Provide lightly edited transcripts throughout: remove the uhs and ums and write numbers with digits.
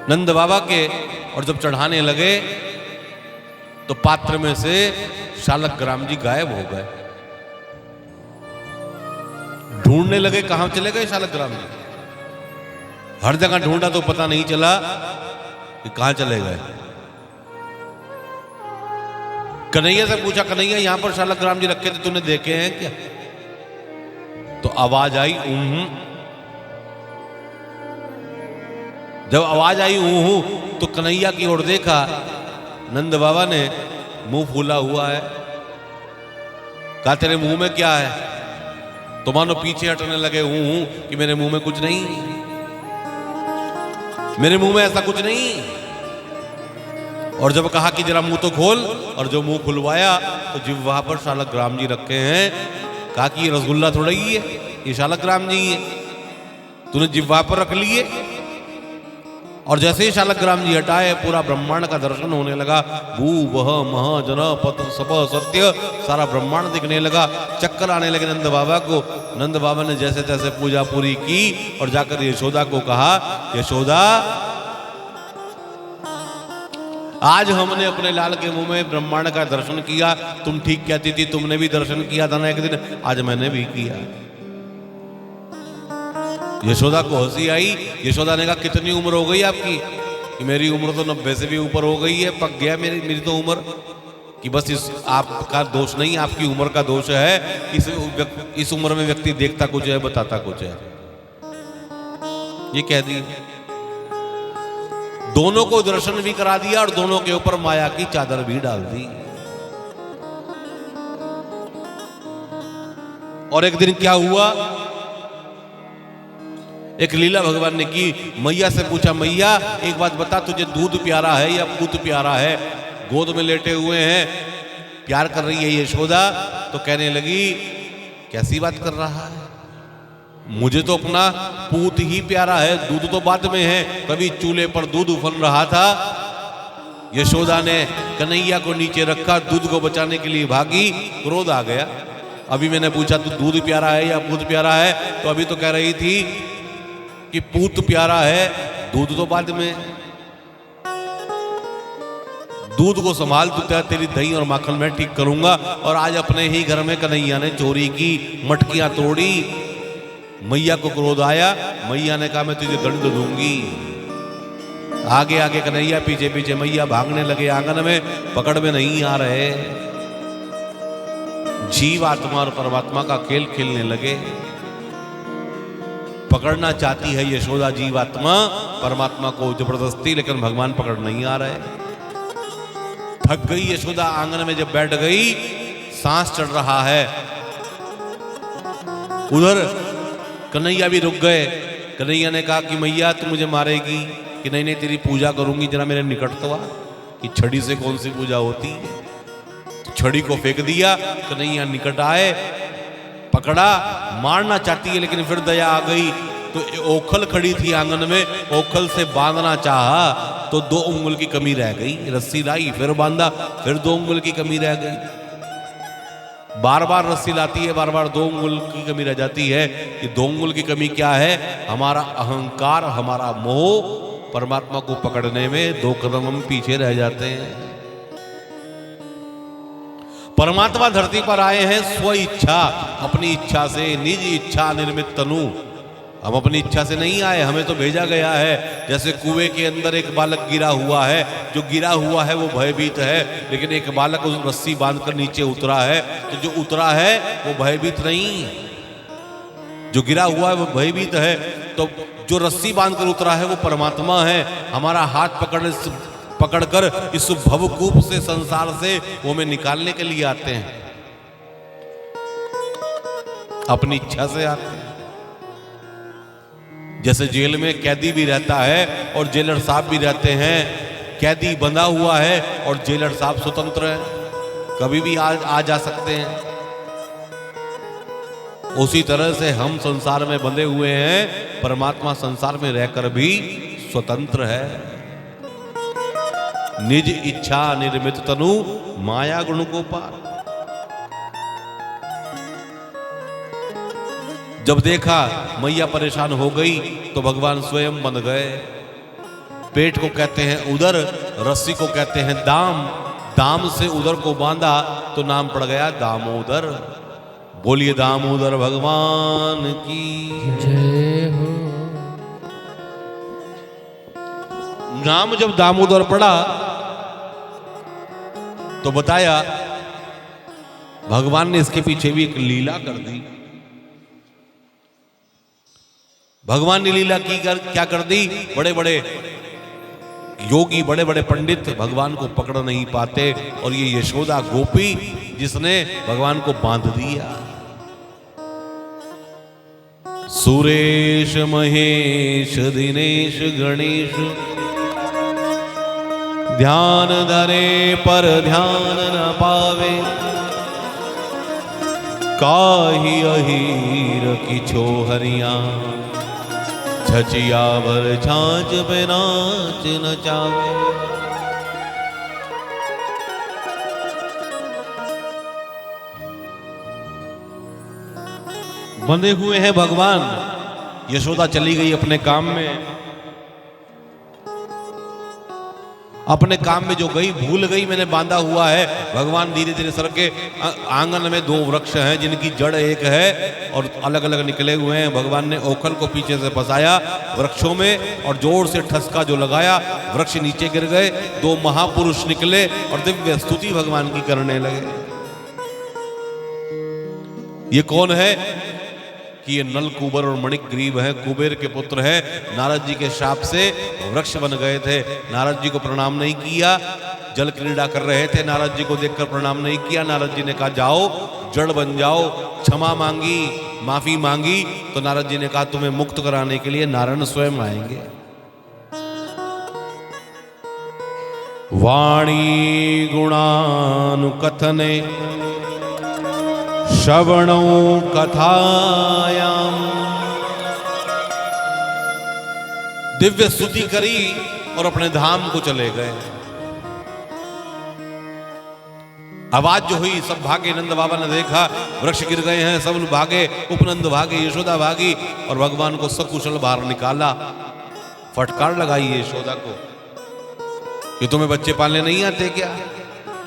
नंद बाबा के, और जब चढ़ाने लगे तो पात्र में से शालग्राम जी गायब हो गए। ढूंढने लगे, कहां चले गए शालग्राम जी। हर जगह ढूंढा तो पता नहीं चला कि कहां चले गए। कन्हैया से पूछा, कन्हैया यहां पर शालग्राम जी रखे थे, तूने देखे हैं क्या? तो आवाज आई जब आवाज आई तो कन्हैया की ओर देखा, नंद बाबा ने मुंह फूला हुआ है। कहा, तेरे मुंह में क्या है? तो मानो पीछे हटने लगे, कि मेरे मुंह में कुछ नहीं, मेरे मुंह में ऐसा कुछ नहीं। और जब कहा कि जरा मुंह तो खोल, और जो मुंह खुलवाया तो जिह्वा पर शालग्राम जी रखे हैं। कहा कि ये रसगुल्ला थोड़ा ही है, ये शालग्राम जी है, तूने जिह्वा पर रख लिए। और जैसे ही शालग्राम जी हटाए, पूरा ब्रह्मांड का दर्शन होने लगा। भू वह मह जन पत सप सत्य, सारा ब्रह्मांड दिखने लगा। चक्कर आने लगे नंद बाबा को। नंद बाबा ने जैसे तैसे पूजा पूरी की और जाकर यशोदा को कहा, यशोदा आज हमने अपने लाल के मुंह में ब्रह्मांड का दर्शन किया। तुम ठीक कहती थी, तुमने भी दर्शन किया था ना एक दिन, आज मैंने भी किया। यशोदा को हंसी आई। यशोदा ने कहा, कितनी उम्र हो गई आपकी? कि मेरी उम्र तो 90 से भी ऊपर हो गई है, पक गया मेरी तो उम्र। कि बस इस आपका दोष नहीं, आपकी उम्र का दोष है। इस उम्र में व्यक्ति देखता कुछ है, बताता कुछ है। ये कह दी। दोनों को दर्शन भी करा दिया और दोनों के ऊपर माया की चादर भी डाल दी। और एक दिन क्या हुआ, एक लीला भगवान ने की। मैया से पूछा, मैया एक बात बता, तुझे दूध प्यारा है या पूत प्यारा है? गोद में लेटे हुए हैं, प्यार कर रही है यशोदा। तो कहने लगी, कैसी बात कर रहा है, मुझे तो अपना पूत ही प्यारा है, दूध तो बाद में है। कभी चूल्हे पर दूध उफल रहा था, यशोदा ने कन्हैया को नीचे रखा, दूध को बचाने के लिए भागी, क्रोध आ गया। अभी मैंने पूछा, तू दूध प्यारा है या पूत प्यारा है? तो अभी तो कह रही थी कि पूत प्यारा है, दूध तो बाद में। दूध को संभाल, तू तेरी दही और माखन मैं ठीक करूंगा। और आज अपने ही घर में कन्हैया ने चोरी की, मटकियां तोड़ी। मैया को क्रोध आया। मैया ने कहा, मैं तुझे दंड दूंगी। आगे आगे कन्हैया, पीछे पीछे मैया भागने लगे आंगन में, पकड़ में नहीं आ रहे। जीव आत्मा और परमात्मा का खेल खेलने लगे। पकड़ना चाहती है यशोदा जीवात्मा परमात्मा को जबरदस्ती, लेकिन भगवान पकड़ नहीं आ रहे। थक गई यशोदा, आंगन में जब बैठ गई, सांस चढ़ रहा है। उधर कन्हैया भी रुक गए। कन्हैया ने कहा कि मैया तू मुझे मारेगी? कि नहीं नहीं, तेरी पूजा करूंगी, जरा मेरे निकट तो आ। कि छड़ी से कौन सी पूजा होती है? छड़ी को फेंक दिया। कन्हैया निकट आए, पकड़ा, मारना चाहती है, लेकिन फिर दया आ गई। तो ओखल खड़ी थी आंगन में, ओखल से बांधना चाहा तो 2 उंगल की कमी रह गई। रस्सी लाई, फिर बांधा, फिर 2 उंगल की कमी रह गई। बार बार रस्सी लाती है, बार बार 2 उंगल की कमी रह जाती है। कि 2 उंगल की कमी क्या है? हमारा अहंकार, हमारा मोह परमात्मा को पकड़ने में 2 कदम हम पीछे रह जाते हैं। परमात्मा धरती पर आए हैं स्व इच्छा, अपनी इच्छा से, निज इच्छा निर्मित तनु। हम अपनी इच्छा से नहीं आए, हमें तो भेजा गया है। जैसे कुएं के अंदर एक बालक गिरा हुआ है, जो गिरा हुआ है वो भयभीत है, लेकिन एक बालक उस रस्सी बांधकर नीचे उतरा है, तो जो उतरा है वो भयभीत नहीं, जो गिरा हुआ है वो भयभीत है। तो जो रस्सी बांधकर उतरा है वो परमात्मा है। हमारा हाथ पकड़कर इस भवकूप से, संसार से वो हमें निकालने के लिए आते हैं, अपनी इच्छा से आते हैं। जैसे जेल में कैदी भी रहता है और जेलर साहब भी रहते हैं। कैदी बंधा हुआ है और जेलर साहब स्वतंत्र है, कभी भी आ जा सकते हैं। उसी तरह से हम संसार में बंधे हुए हैं, परमात्मा संसार में रहकर भी स्वतंत्र है। निज इच्छा निर्मित तनु, माया गुण को पार। जब देखा मैया परेशान हो गई तो भगवान स्वयं बन गए। पेट को कहते हैं उदर, रस्सी को कहते हैं दाम, दाम से उदर को बांधा तो नाम पड़ गया दामोदर। बोलिए दामोदर भगवान की जय हो। नाम जब दामोदर पड़ा तो बताया भगवान ने इसके पीछे भी एक लीला कर दी। भगवान ने लीला क्या कर दी? बड़े बड़े योगी, बड़े बड़े पंडित भगवान को पकड़ नहीं पाते, और ये यशोदा गोपी जिसने भगवान को बांध दिया। सुरेश महेश दिनेश गणेश, ध्यान धरे पर ध्यान न पावे, काही अहीर की छोहरियां, छचिया भर छाछ पे नाच नचावे। बंधे हुए हैं भगवान। यशोदा चली गई अपने काम में, अपने काम में जो गई भूल गई मैंने बांधा हुआ है। भगवान धीरे धीरे सर के आंगन में दो वृक्ष हैं जिनकी जड़ एक है और अलग अलग निकले हुए हैं। भगवान ने ओखल को पीछे से फंसाया वृक्षों में और जोर से ठसका जो लगाया, वृक्ष नीचे गिर गए। दो महापुरुष निकले और दिव्य स्तुति भगवान की करने लगे। ये कौन है? कि ये नल कुबर और मणिक ग्रीव है, कुबेर के पुत्र है। नारद जी के शाप से वृक्ष बन गए थे। नारद जी को प्रणाम नहीं किया, जल क्रीड़ा कर रहे थे, नारद जी को देखकर प्रणाम नहीं किया। नारद जी ने कहा जाओ जड़ बन जाओ। क्षमा मांगी, माफी मांगी, तो नारद जी ने कहा तुम्हें मुक्त कराने के लिए नारायण स्वयं आएंगे। वाणी गुणानुकथने श्रवणो कथायाम, दिव्य स्तुति करी और अपने धाम को चले गए। आवाज जो हुई सब भागे। नंद बाबा ने देखा वृक्ष गिर गए हैं, सब भागे, उपनंद भागे, यशोदा भागी और भगवान को सकुशल बाहर निकाला। फटकार लगाई यशोदा को कि तुम्हें बच्चे पालने नहीं आते क्या?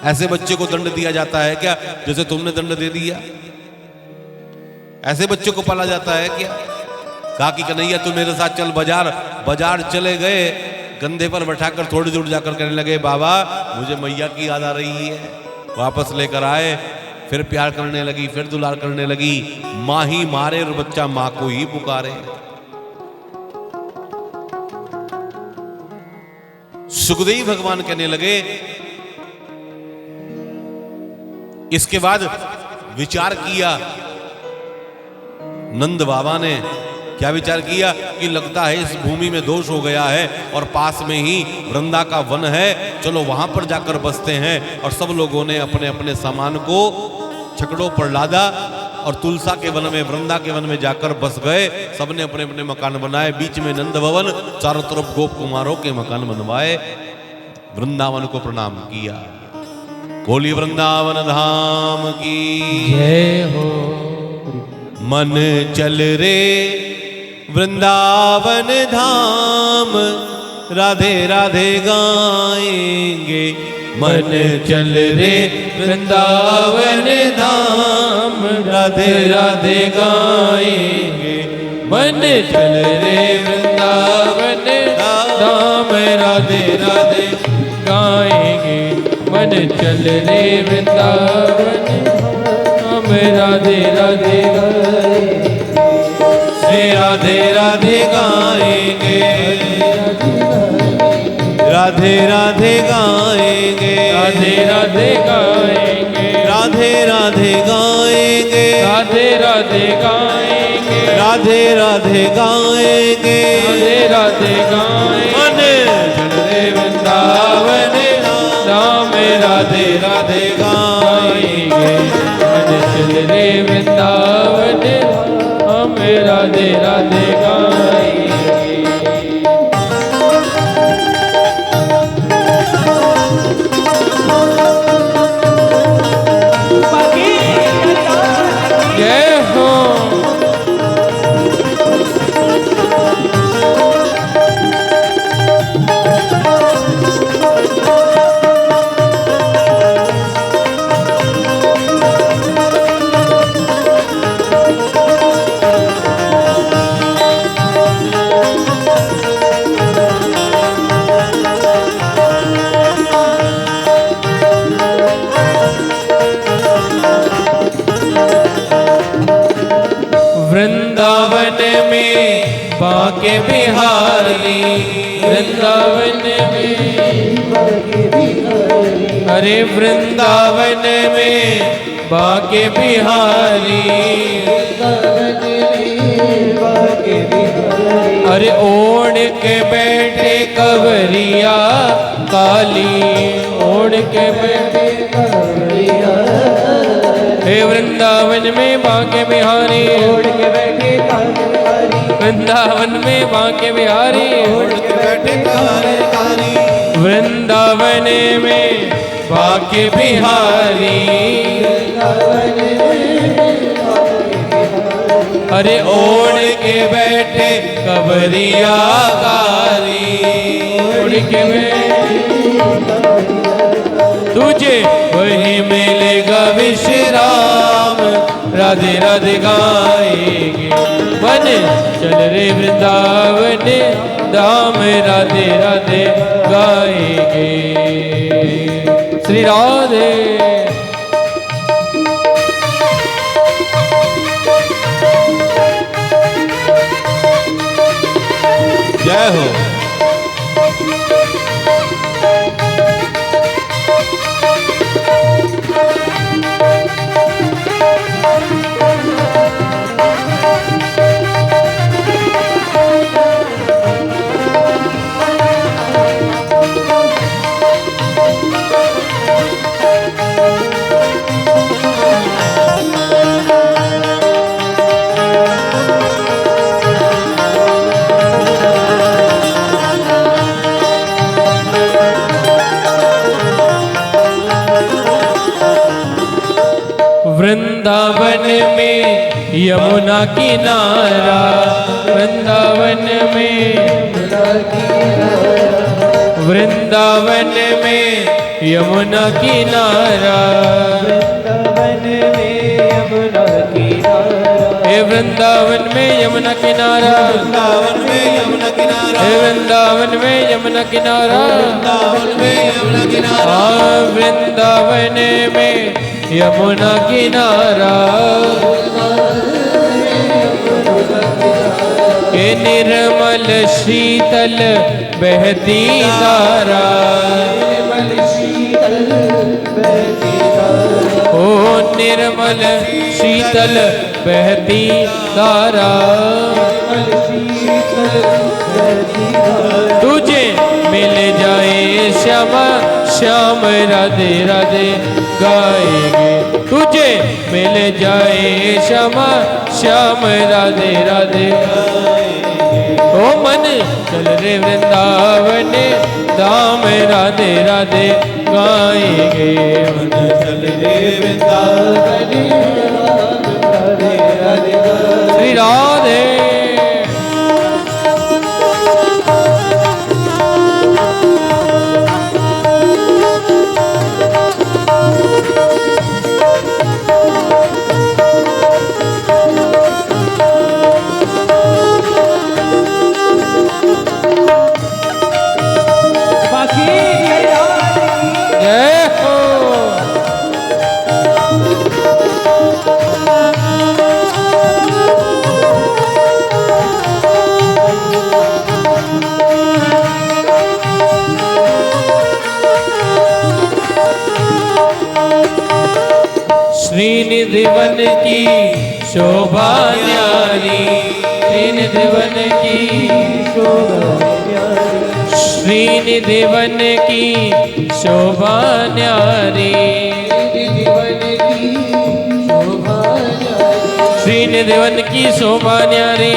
ऐसे बच्चे को दंड दिया जाता है क्या जैसे तुमने दंड दे दिया? ऐसे बच्चे को पाला जाता है क्या? कहा कि कन्हैया तू मेरे साथ चल बाजार। बाजार चले गए, कंधे पर बैठाकर थोड़ी दूर जाकर कहने लगे बाबा मुझे मैया की याद आ रही है। वापस लेकर आए, फिर प्यार करने लगी, फिर दुलार करने लगी। माँ ही मारे और बच्चा माँ को ही पुकारे। सुखदेव भगवान कहने लगे, इसके बाद विचार किया नंद बाबा ने। क्या विचार किया कि लगता है इस भूमि में दोष हो गया है और पास में ही वृंदा का वन है, चलो वहां पर जाकर बसते हैं। और सब लोगों ने अपने अपने सामान को छकड़ों पर लादा और तुलसा के वन में, वृंदा के वन में जाकर बस गए। सबने अपने अपने मकान बनाए। बीच में नंद भवन, चारों तरफ गोप कुमारों के मकान बनवाए। वृंदावन को प्रणाम किया। बोली वृंदावन धाम की जय हो। मन चल रे वृंदावन धाम, राधे राधे गाएंगे। मन चल रे वृंदावन धाम, राधे राधे गाएंगे। मन चल रे वृंदावन धाम, राधे राधे गाएंगे। मन चल रे वृंदावन धाम, राधे राधे गाएंगे। श्री राधे राधे गाएंगे, राधे राधे गाएंगे, राधे राधे गाएंगे, राधे राधे गाएंगे, राधे राधे गाएंगे, राधे राधे गाएंगे, राधे राधे गाएंगे। मन चल रे वृंदावन धाम, राधे राधे गाएंगे। मन चल रे वृंदावन धाम, राधे राधे गाएंगे। जय हो। बाके बिहारी वृंदावन में अरे वृंदावन में बाके बिहारी अरे ओढ़ के बैठे कवरिया काली ओढ़ के बैठे कवरिया हे वृंदावन में बाके बिहारी ओढ़ के बैठे वृंदावन में बाके बिहारी ओढ़ के बैठे काली वृंदावन में बाके बिहारी अरे ओढ़ के बैठे कबरिया काली ओढ़ के तुझे वही मिलेगा विश्राम राधे राधे गाएंगे मन चल रे वृंदावन धाम राधे राधे गाएंगे श्री राधे जय हो। वृंदावन में यमुना किनारा वृंदावन में वृंदावन में यमुना किनारा हे वृंदावन में यमुना किनारा वृंदावन में यमुना किनारा हे वृंदावन में यमुना किनारा वृंदावन में यमुना किनारा हाँ वृंदावन में यमुना किनारा के निर्मल शीतल बहती धारा ओ निर्मल शीतल बहती धारा तुझे मिल जाए श्यामा श्याम राधे राधे गाएंगे तुझे मिल जाए श्यामा श्याम राधे राधे ओ मन चल रे वृंदावन धाम राधे राधे गाएंगे मन चल रे वृंदावन श्री राधे श्रीनिधि वन की शोभा न्यारी श्रीनिधि वन की श्रीनिधि वन की शोभा न्यारी श्रीनिधि वन की शोभा न्यारी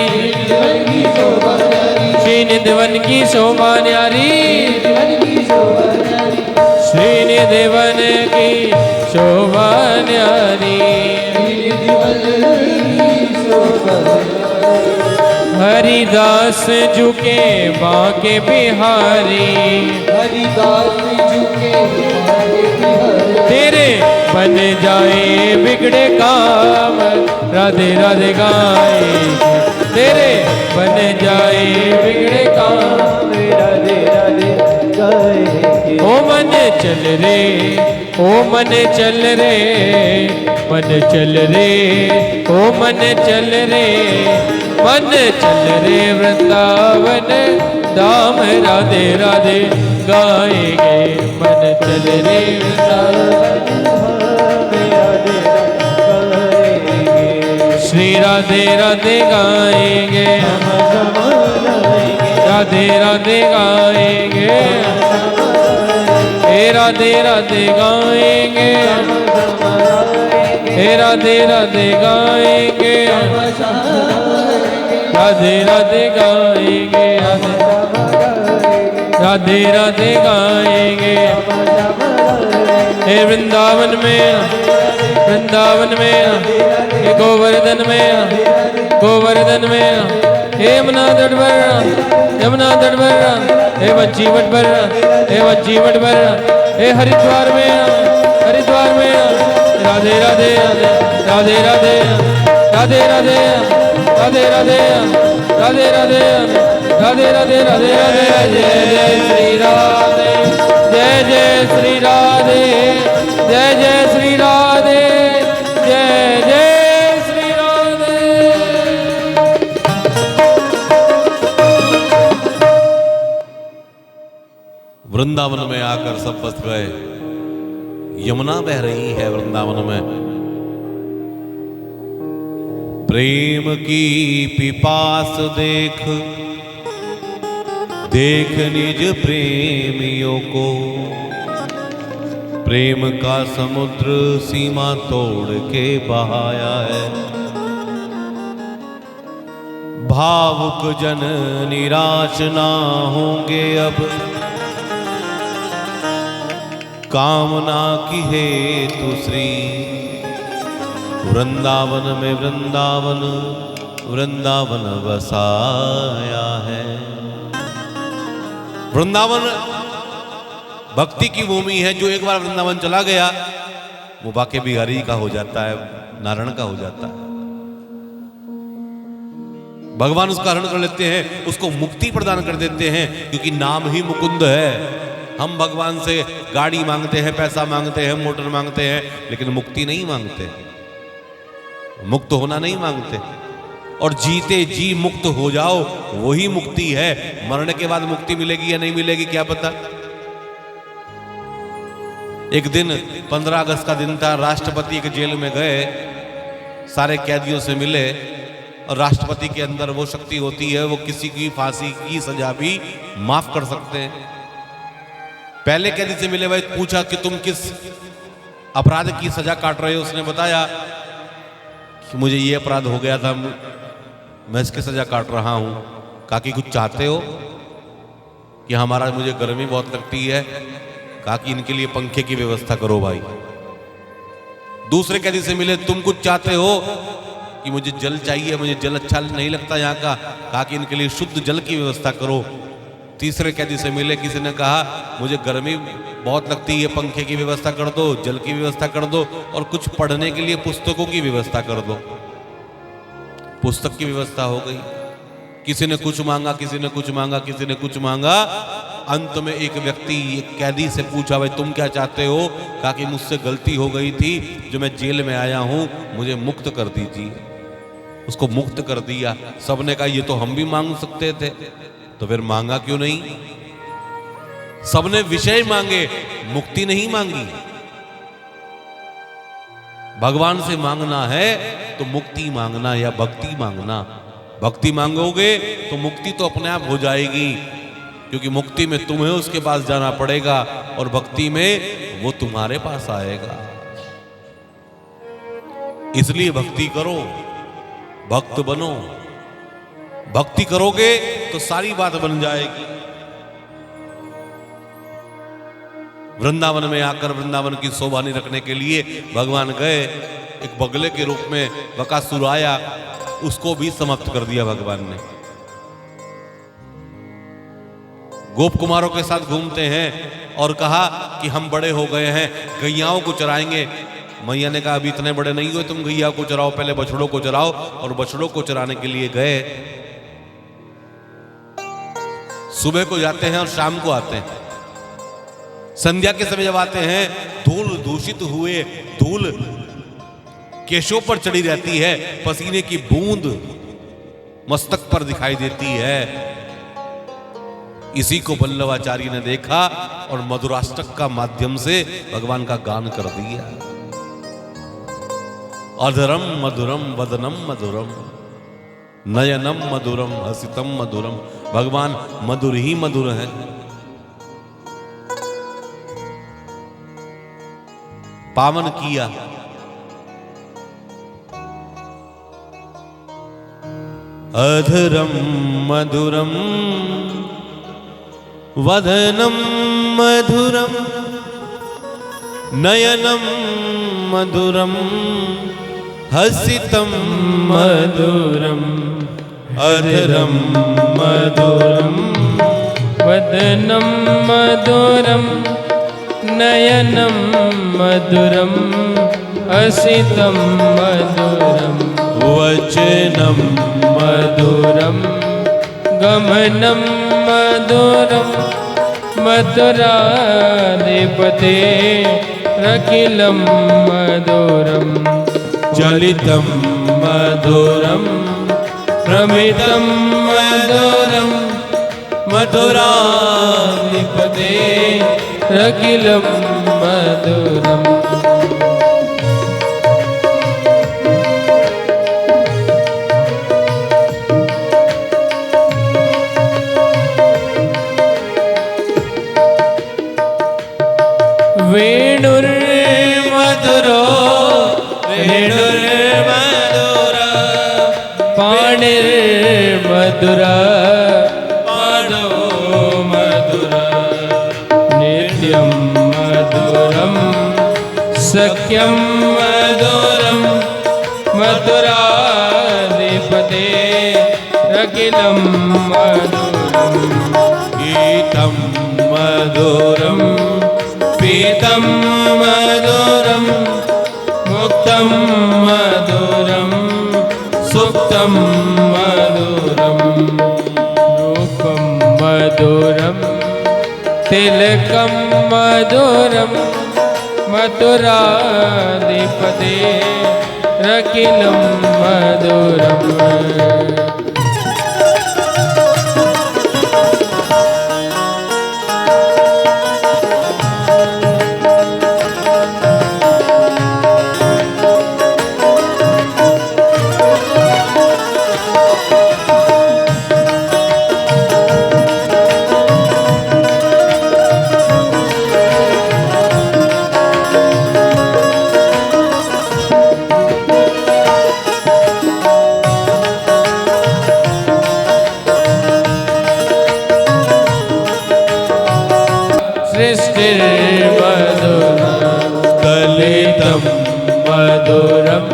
श्रीनिधि वन की शोभा न्यारी श्रीनिधि वन की शोभा न्यारी हरिदास झुके बाके बिहारी हरिदास झुके तेरे बन जाए बिगड़े काम राधे राधे गाए तेरे बन जाए बिगड़े काम राधे राधे गाए ओ मन चल रे ओ मन चल रे मन चल रे ओ मन चल रे मन चल रे वृंदावन धाम राधे राधे गाएंगे। मन चल रे वृंदावन राधे गाएंगे। श्री राधे राधे गाएंगे, राधे राधे गाएंगे, हे राधे राधे गाएंगे, हे राधे राधे गाएंगे, राधे राधे गाएंगे, राधे राधे गाएंगे। हे वृंदावन में, वृंदावन में, हे गोवर्धन में, गोवर्धन में, हे यमुना तट पर, यमुना तट पर, हे वंची वट पर, हे वंची वट पर, हे हरिद्वार में, हरिद्वार में, राधे राधे राधे राधे राधे राधे राधे राधे राधे राधे राधे राधे राधे राधे। जय जय श्री राधे, जय जय श्री राधे, जय जय श्री राधे, जय जय श्री राधे। वृंदावन में आकर सब बस गए। यमुना बह रही है वृंदावन में। प्रेम की पिपास देख, देख निज प्रेमियों को। प्रेम का समुद्र सीमा तोड़ के बहाया है। भावुक जन निराश ना होंगे अब, कामना की हेतु श्री। वृंदावन में वृंदावन, वृंदावन बसाया है। वृंदावन भक्ति की भूमि है। जो एक बार वृंदावन चला गया वो बाके बिहारी का हो जाता है, नारायण का हो जाता है। भगवान उसका हरण कर लेते हैं, उसको मुक्ति प्रदान कर देते हैं, क्योंकि नाम ही मुकुंद है। हम भगवान से गाड़ी मांगते हैं, पैसा मांगते हैं, मोटर मांगते हैं, लेकिन मुक्ति नहीं मांगते, मुक्त होना नहीं मांगते। और जीते जी मुक्त हो जाओ, वही मुक्ति है। मरने के बाद मुक्ति मिलेगी या नहीं मिलेगी क्या पता। एक दिन 15 अगस्त का दिन था। राष्ट्रपति एक जेल में गए, सारे कैदियों से मिले, और राष्ट्रपति के अंदर वो शक्ति होती है, वो किसी की फांसी की सजा भी माफ कर सकते हैं। पहले कैदी से मिले, भाई पूछा कि तुम किस अपराध की सजा काट रहे हो। उसने बताया कि मुझे ये अपराध हो गया था, मैं इसकी सजा काट रहा हूं। कहा कि कुछ चाहते हो? कि हमारा मुझे गर्मी बहुत लगती है। कहा कि इनके लिए पंखे की व्यवस्था करो भाई। दूसरे कैदी से मिले, तुम कुछ चाहते हो? कि मुझे जल चाहिए, मुझे जल अच्छा नहीं लगता यहाँ का। कहा कि इनके लिए शुद्ध जल की व्यवस्था करो। तीसरे कैदी से मिले, किसी ने कहा मुझे गर्मी बहुत लगती है, पंखे की व्यवस्था कर दो, जल की व्यवस्था कर दो, और कुछ पढ़ने के लिए पुस्तकों की व्यवस्था कर दो। पुस्तक की व्यवस्था हो गई। किसी ने कुछ मांगा, किसी ने कुछ मांगा, किसी ने कुछ मांगा। अंत में एक व्यक्ति, एक कैदी से पूछा, भाई तुम क्या चाहते हो? कहा कि मुझसे गलती हो गई थी, जो मैं जेल में आया हूं, मुझे मुक्त कर दीजिए। उसको मुक्त कर दिया। सबने कहा ये तो हम भी मांग सकते थे, तो फिर मांगा क्यों नहीं? सबने विषय मांगे, मुक्ति नहीं मांगी। भगवान से मांगना है तो मुक्ति मांगना या भक्ति मांगना। भक्ति मांगोगे तो मुक्ति तो अपने आप हो जाएगी, क्योंकि मुक्ति में तुम्हें उसके पास जाना पड़ेगा, और भक्ति में वो तुम्हारे पास आएगा। इसलिए भक्ति करो, भक्त बनो। भक्ति करोगे तो सारी बात बन जाएगी। वृंदावन में आकर वृंदावन की शोभा नहीं रखने के लिए भगवान गए। एक बगले के रूप में बकासुर आया, उसको भी समाप्त कर दिया भगवान ने। गोप कुमारों के साथ घूमते हैं और कहा कि हम बड़े हो गए हैं, गैयाओं को चराएंगे। मैया ने कहा अभी इतने बड़े नहीं हुए, तुम गैया को चराओ, पहले बछड़ों को चराओ। और बछड़ों को चराने के लिए गए। सुबह को जाते हैं और शाम को आते हैं। संध्या के समय जब आते हैं, धूल दूषित हुए, धूल केशों पर चढ़ी रहती है, पसीने की बूंद मस्तक पर दिखाई देती है। इसी को वल्लभाचार्य ने देखा और मधुराष्टक का माध्यम से भगवान का गान कर दिया। अधरम मधुरम वदनम मधुरम नयनम मधुरम हसितम मधुरम। भगवान मधुर ही मधुर है। पावन किया। अधरम मधुरम वदनम मधुरम नयनम मधुरम हसितम मधुरम। अधरम मधुरम वदनं मधुरं नयनं मधुरं हसितं मधुरं वचनम मधुरं गमनं मधुरं मधुराधिपते रकिलं मधुरं चलितम मधुरम प्रमितं मधुरं मधुराधिपते रकिलं मधुरम् वेणुर्मधुरो वेणुर्मधुरा पाणिर्मधुरा पाणो मधुरा नित्यं मधुरं सख्यं मधुरं मधुराधिपते रकिलं मधुरं गीतम मधुरम पीतं मधुरं मुक्तं मधुरं सुप्तं मधुरं रूपं मधुरं तिलकं मधुरं मधुराधिपते रकिलं मधुरम् कलितम मधुरं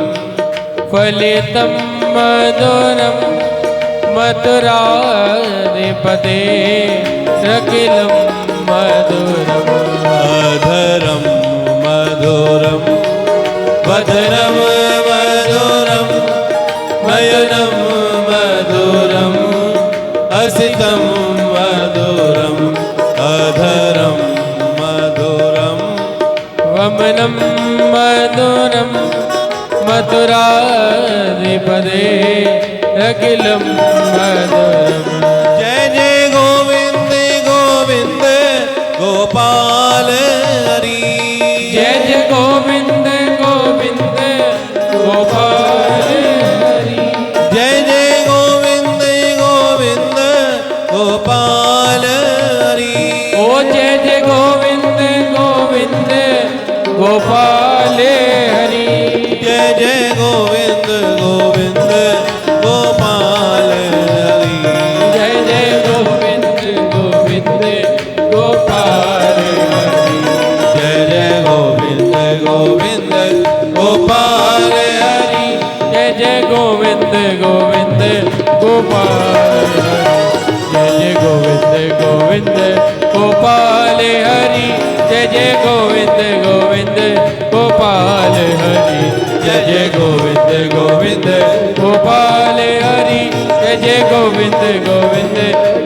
फलितं मधुरं मधुराधिपते रकिलं मधुरम् अधरम मधुरम वदनम मधुरम नयनम मधुरम हसितम मधुरम अधरम मधुरम वमनं मधुरं मधुराधिपते रकिलं मधुरम् जय जय गोविंद गोविंद गोपाल हरि जय जय गोविंद गोविंद गोपाल हरि जय जय गोविंद गोविंद गोपाल हरि ओ जय जय गोविंद गोविंद गोपाल हरि जय जय गोविंद गोविंद गोपाल हरि जय जय गोविंद गोविंद गोपाल हरि जय जय गोविंद गोविंद गोपाल हरि जय जय गोविंद गोविंद गोपाल हरि जय जय गोविंद गोविंद गोपाल हरि जय जय गोविंद गोविंद गोपाल हरि जय जय गोविंद गोविंद गोपाल हरि जय जय गोविंद गोविंद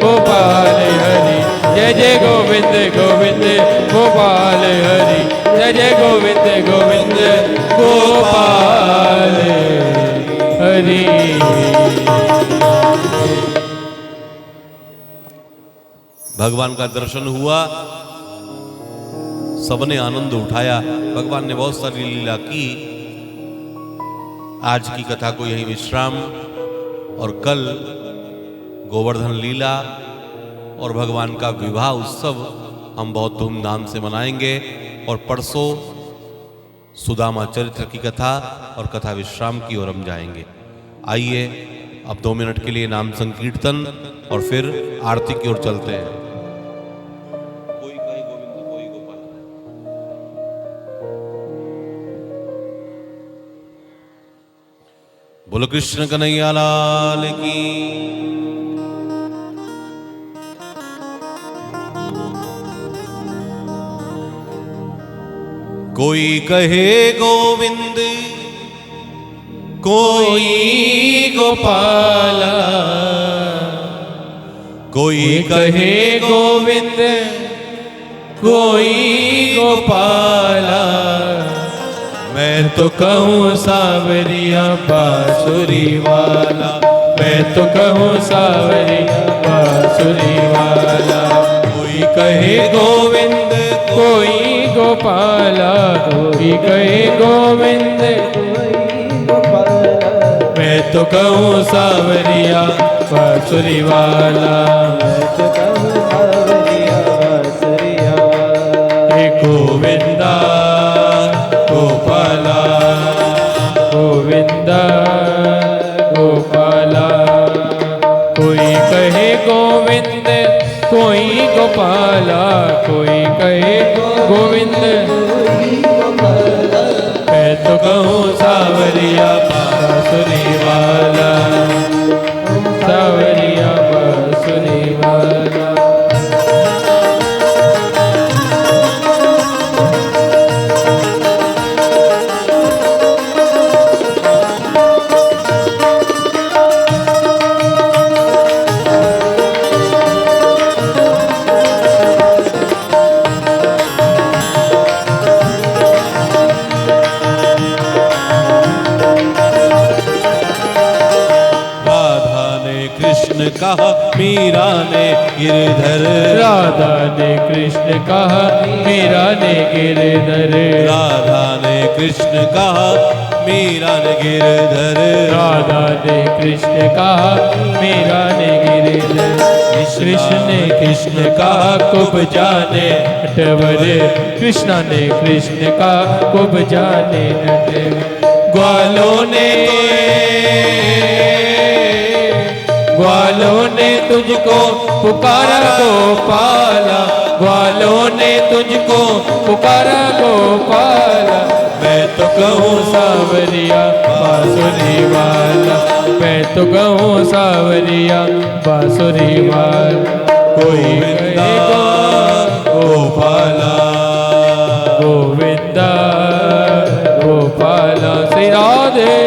गोपाल हरि जय जय गोविंद गोविंद गोपाल हरि जय जय गोविंद गोविंद गोपाल हरि भगवान का दर्शन हुआ, सबने आनंद उठाया। भगवान ने बहुत सारी लीला की। आज की कथा को यहीं विश्राम, और कल गोवर्धन लीला और भगवान का विवाह उत्सव हम बहुत धूमधाम से मनाएंगे। और परसों सुदामा चरित्र की कथा और कथा विश्राम की ओर हम जाएंगे। आइए अब 2 मिनट के लिए नाम संकीर्तन और फिर आरती की ओर चलते हैं। कोई कहे गोविंद, कोई गोपाल। बोलो कृष्ण कन्हैया लाल की। कोई कहे गोविंद, कोई गोपाला, कोई कहे गोविंद, कोई गोपाला। मैं तो कहूँ सावरिया बांसुरी वाला, मैं तो कहूँ सावरिया बांसुरी वाला। कोई कहे गोविंद, कोई गोपाला, कोई कहे गोविंद, मैं तो कहूँ सावरिया बांसुरी वाला, मैं तो कहूँ सावरिया बांसुरी वाला। हे गोविंदा गोपाला, गोविंदा गोपाला। कोई कहे गोविंद, कोई गोपाला, कोई कहे गोविंद, मैं तो कहूँ सावरिया बांसुरी वाला, सावरिया बांसुरी वाला। कहा मीरा ने गिरधर, राधा ने कृष्ण कहा मीरा ने गिरधर, राधा ने कृष्ण कहा मीरा ने गिरधर, राधा ने कृष्ण कहा मीरा ने गिरधर। कृष्ण ने कृष्ण कहा खूब जाने नटवर, कृष्ण ने कृष्ण कहा खूब जाने नटवर। ग्वालों ने ग्वालों ने तुझको पुकारा गोपाला, ग्वालों ने तुझको पुकारा गोपाला। मैं तो कहूँ सावरिया बांसुरी वाला, मैं तो कहूँ सावरिया बांसुरी वाला। कोई कहे गोपाला, गोविंदा गोपाला। श्री राधे।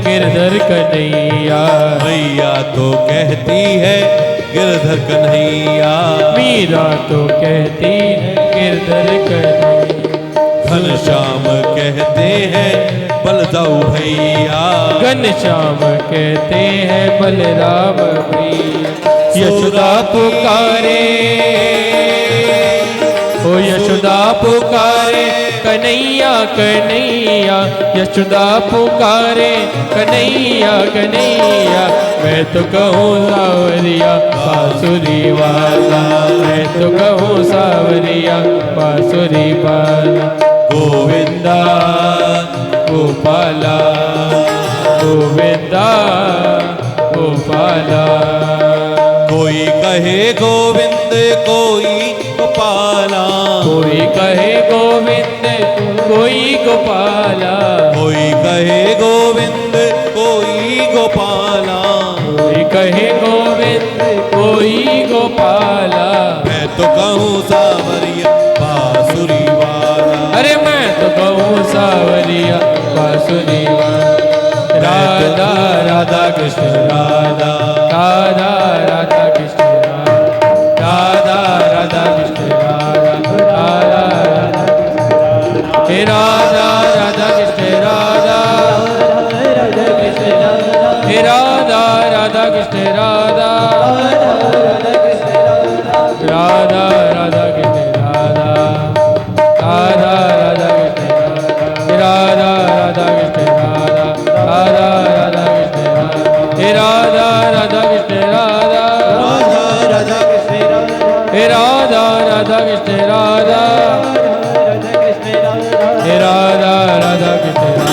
गिरधर कन्हैया, मैया तो कहती है गिरधर कन्हैया, मीरा तो कहती है गिरधर कन्हैया। घनश्याम कहते हैं बलदाऊ भैया, घनश्याम कहते हैं बलराम भैया। यशोदा पुकारे ओ यशोदा पुकारे कन्हैया कन्हैया, यशोदा पुकारे कन्हैया कन्हैया। मैं तो कहूँ सावरिया बांसुरी वाला, मैं तो कहूँ सावरिया बांसुरी वाला। गोविंदा गोपाला गोविंदा गोपाला। कोई कहे गोविंद कोई गोपाला, कोई कहे गोविंद कोई गोपाला, कोई कहे गोविंद कोई गोपाला, कोई कहे गोविंद कोई गोपाला। मैं तो कहूँ सावरिया बांसुरी वाला, अरे मैं तो कहूँ सावरिया बांसुरी वाला। राधा राधा कृष्ण राधा, राधा राधा कृष्ण राधा, राधा कृष्ण राधा, राधा हे राधा राधा कृष्ण राधा, हे राधा राधा कृष्ण राधा, राधा राधा कृष्ण राधा, राधा राधा कृष्ण राधा, राधा कृष्ण राधा, राधा राधा कृष्ण राधा, हे राधा राधा कृष्ण राधा, राधा राधा कृष्ण राधा, हे राधा राधा कृष्ण राधा, हे राधा राधा कृष्ण